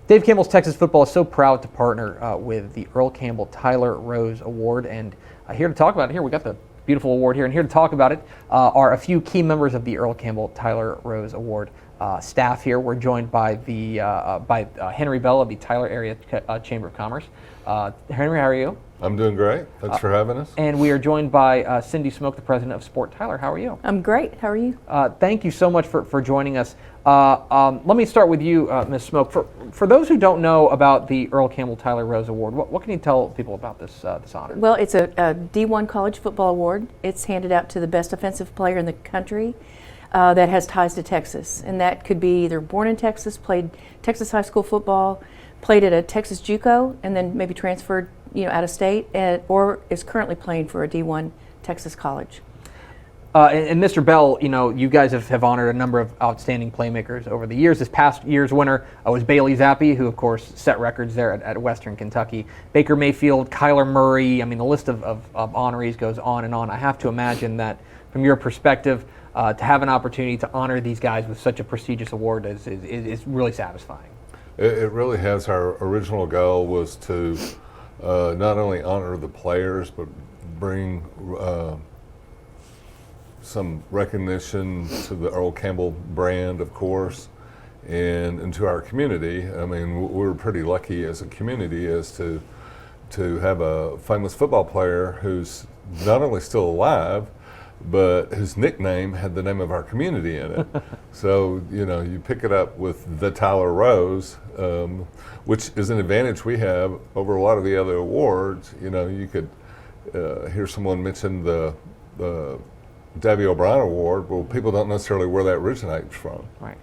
Dave Campbell's Texas Football is so proud to partner with the Earl Campbell Tyler Rose Award, and here to talk about it, here we got the beautiful award here, and here to talk about it are a few key members of the Earl Campbell Tyler Rose Award staff here. We're joined by Henry Bell of the Tyler Area Chamber of Commerce. Henry, how are you? I'm doing great. Thanks for having us. And we are joined by Cindy Smoak, the president of Sport Tyler. How are you? I'm great. How are you? Thank you so much for joining us. Let me start with you, Ms. Smoak. For those who don't know about the Earl Campbell Tyler Rose Award, what can you tell people about this honor? Well, it's a D1 college football award. It's handed out to the best offensive player in the country that has ties to Texas. And that could be either born in Texas, played Texas high school football, played at a Texas JUCO, and then maybe transferred out of state, or is currently playing for a D1 Texas college. And Mr. Bell, you guys have honored a number of outstanding playmakers over the years. This past year's winner was Bailey Zappi, who, of course, set records there at Western Kentucky. Baker Mayfield, Kyler Murray, the list of honorees goes on and on. I have to imagine that, from your perspective, to have an opportunity to honor these guys with such a prestigious award is really satisfying. It really has. Our original goal was to not only honor the players, but bring some recognition to the Earl Campbell brand, of course, and to our community. We're pretty lucky as a community as to have a famous football player who's not only still alive, but his nickname had the name of our community in it. So, you pick it up with the Tyler Rose, which is an advantage we have over a lot of the other awards. You could hear someone mention the Davy O'Brien Award. Well, people don't necessarily where that originates from. Right.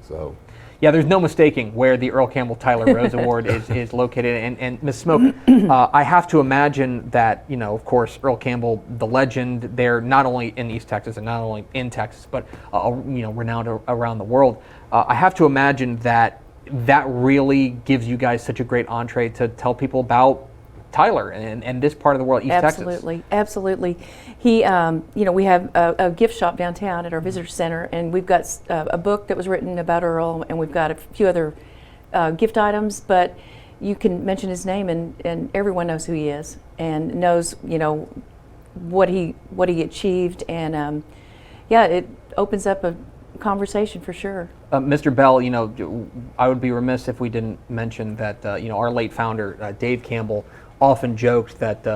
So. Yeah, there's no mistaking where the Earl Campbell Tyler Rose Award is located. And Ms. Smoak, I have to imagine that, of course, Earl Campbell, the legend, they're not only in East Texas and not only in Texas, but, renowned around the world. I have to imagine that really gives you guys such a great entree to tell people about Tyler and this part of the world, East Texas. Absolutely. He, we have a gift shop downtown at our visitor center, and we've got a book that was written about Earl, and we've got a few other gift items. But you can mention his name, and everyone knows who he is, and knows what he achieved, and it opens up a conversation for sure. Mr. Bell, I would be remiss if we didn't mention that our late founder, Dave Campbell, often joked that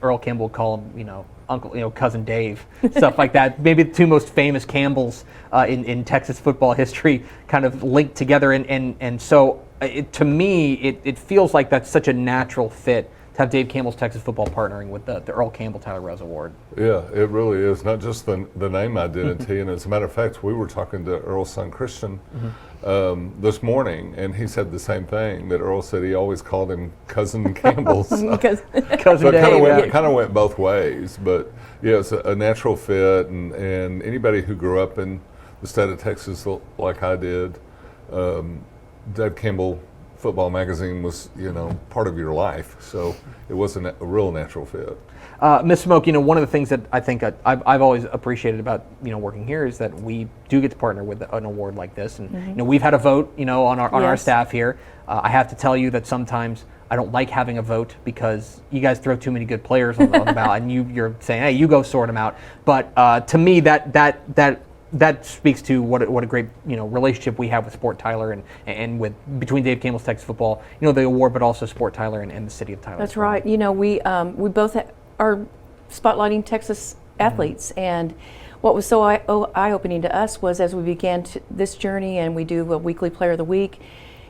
Earl Campbell would call him, Uncle, Cousin Dave, stuff like that. Maybe the two most famous Campbells in Texas football history kind of linked together, and so to me, it feels like that's such a natural fit to have Dave Campbell's Texas Football partnering with the Earl Campbell Tyler Rose Award. Yeah, it really is. Not just the name identity, and as a matter of fact, we were talking to Earl's son Christian this morning, and he said the same thing, that Earl said he always called him Cousin Campbell. So Cousin Dave. It kind of went both ways, but yeah, it's a natural fit, and anybody who grew up in the state of Texas like I did, Dave Campbell Football Magazine was, part of your life, so it was a real natural fit. Ms. Smoak, one of the things that I think I've always appreciated about working here is that we do get to partner with an award like this, and we've had a vote on our staff here. I have to tell you that sometimes I don't like having a vote because you guys throw too many good players on the ballot, and you're saying, hey, you go sort them out. But to me, that speaks to what a great relationship we have with Sport Tyler and between Dave Campbell's Texas Football, the award, but also Sport Tyler and the city of Tyler. That's right. We both are spotlighting Texas athletes, and what was so eye-opening to us was as we began this journey, and we do a weekly Player of the Week.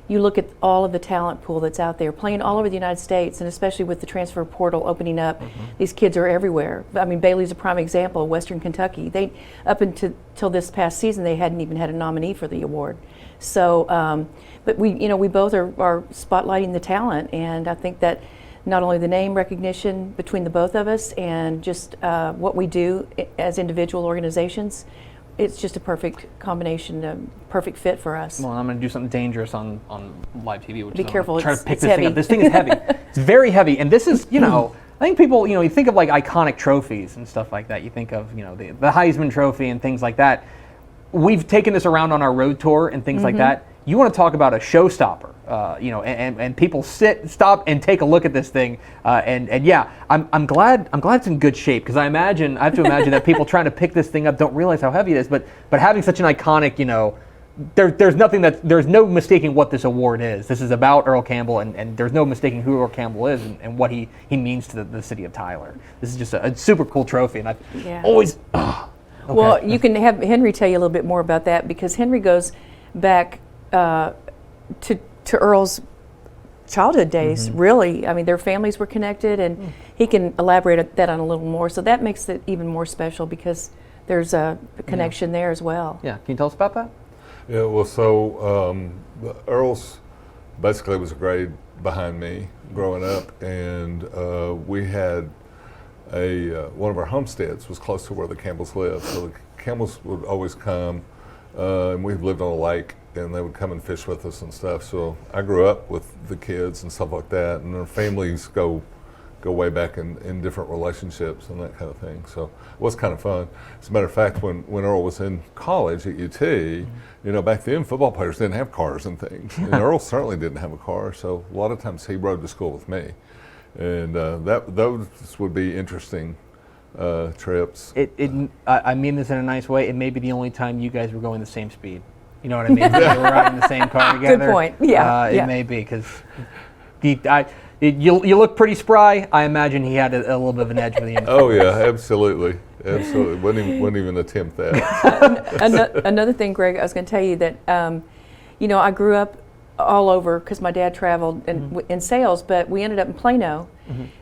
You look at all of the talent pool that's out there, playing all over the United States, and especially with the transfer portal opening up, these kids are everywhere. Bailey's a prime example. Western Kentucky, they up until this past season, they hadn't even had a nominee for the award. So, but we both are spotlighting the talent, and I think that not only the name recognition between the both of us, and just what we do as individual organizations, it's just a perfect combination, a perfect fit for us. Well, I'm going to do something dangerous on live TV. Which Be careful. Try to pick it's this heavy. thing up. This thing is heavy. It's very heavy, and this is, I think people, you think of like iconic trophies and stuff like that. You think of, the Heisman Trophy and things like that. We've taken this around on our road tour and things like that. you want to talk about a showstopper, and people stop and take a look at this thing, and yeah, I'm glad it's in good shape, because I have to imagine that people trying to pick this thing up don't realize how heavy it is, but having such an iconic, there's no mistaking what this award is. This is about Earl Campbell, and there's no mistaking who Earl Campbell is and what he means to the city of Tyler. This is just a super cool trophy, and I've always. Okay. Well, you can have Henry tell you a little bit more about that, because Henry goes back to Earl's childhood days. Really, I mean, their families were connected, and he can elaborate that on a little more. So that makes it even more special, because there's a connection there as well. Yeah, can you tell us about that? Yeah, well, so Earl's basically was a grade behind me growing up, and we had one of our homesteads was close to where the Campbells lived. So the Campbells would always come, and we lived on a lake, and they would come and fish with us and stuff. So I grew up with the kids and stuff like that, and their families go way back in different relationships and that kind of thing. So it was kind of fun. As a matter of fact, when Earl was in college at UT, back then football players didn't have cars and things. And Earl certainly didn't have a car, so a lot of times he rode to school with me. And those would be interesting trips. I mean this in a nice way. It may be the only time you guys were going the same speed. You know what I mean? They were riding the same car together. Good point. Yeah. It may be, because you look pretty spry. I imagine he had a little bit of an edge with you. Oh yeah, absolutely. Wouldn't even attempt that. Another thing, Greg, I was going to tell you that, I grew up all over, because my dad traveled in sales, but we ended up in Plano.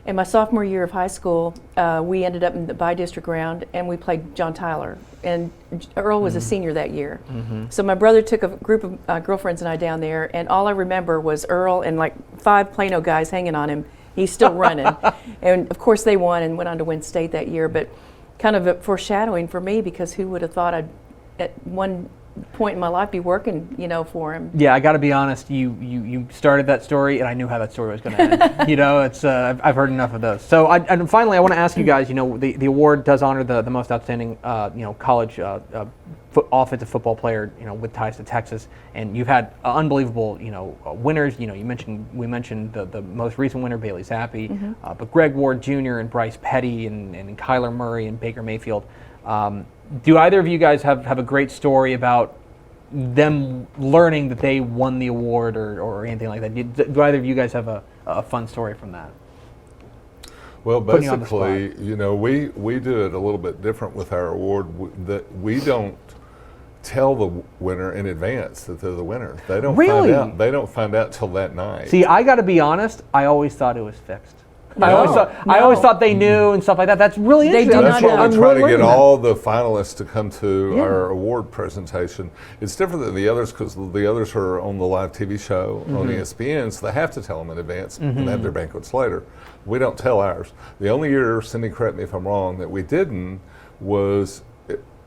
And my sophomore year of high school, we ended up in the by-district round, and we played John Tyler. And Earl was a senior that year. So my brother took a group of girlfriends and I down there, and all I remember was Earl and like 5 Plano guys hanging on him. He's still running. And of course they won and went on to win state that year, but kind of a foreshadowing for me, because who would have thought I'd at one point in my life be working, for him. Yeah, I got to be honest. You started that story, and I knew how that story was going to end. It's I've heard enough of those. So, and finally, I want to ask you guys. The award does honor the most outstanding, college offensive football player, with ties to Texas. And you've had unbelievable, winners. We mentioned the most recent winner, Bailey Zappi, but Greg Ward Jr. and Bryce Petty and Kyler Murray and Baker Mayfield. Do either of you guys have a great story about them learning that they won the award or anything like that? Do either of you guys have a fun story from that? Well, basically, we do it a little bit different with our award. That we don't tell the winner in advance that they're the winner. They don't really? find out. They don't find out till that night. See, I got to be honest. I always thought it was fixed. No, I always thought they knew and stuff like that. That's really interesting. That's why know. we try to get all the finalists to come to our award presentation. It's different than the others, because the others are on the live TV show on ESPN, so they have to tell them in advance and they have their banquets later. We don't tell ours. The only year, Cindy, correct me if I'm wrong, that we didn't was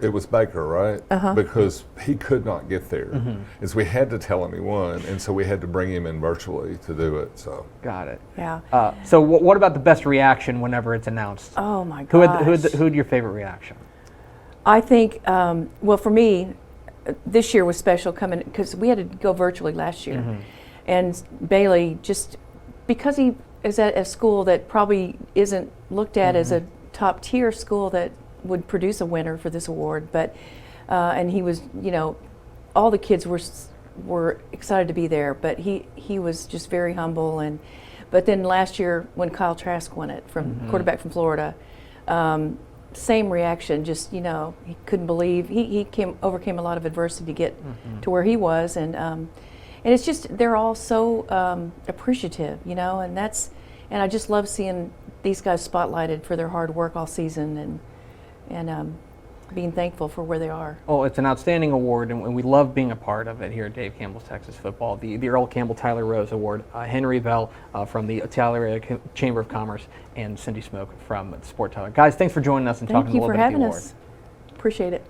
it was Baker, right? Because he could not get there. And so we had to tell him he won, and so we had to bring him in virtually to do it. So got it. Yeah. So what about the best reaction whenever it's announced? Oh my gosh. Who had your favorite reaction? I think, well, for me, this year was special coming, because we had to go virtually last year. And Bailey, just because he is at a school that probably isn't looked at as a top tier school that would produce a winner for this award, but and he was, all the kids were excited to be there, but he was just very humble. But then last year when Kyle Trask won it, from quarterback from Florida, same reaction. Just he couldn't believe he overcame a lot of adversity to get to where he was, and it's just they're all so appreciative, and I just love seeing these guys spotlighted for their hard work all season and being thankful for where they are. Oh, it's an outstanding award, and we love being a part of it here at Dave Campbell's Texas Football. The Earl Campbell Tyler Rose Award, Henry Bell from the Tyler Area Chamber of Commerce, and Cindy Smoak from Sport Tyler. Guys, thanks for joining us and talking a little bit about the award. Thank you for having us. Appreciate it.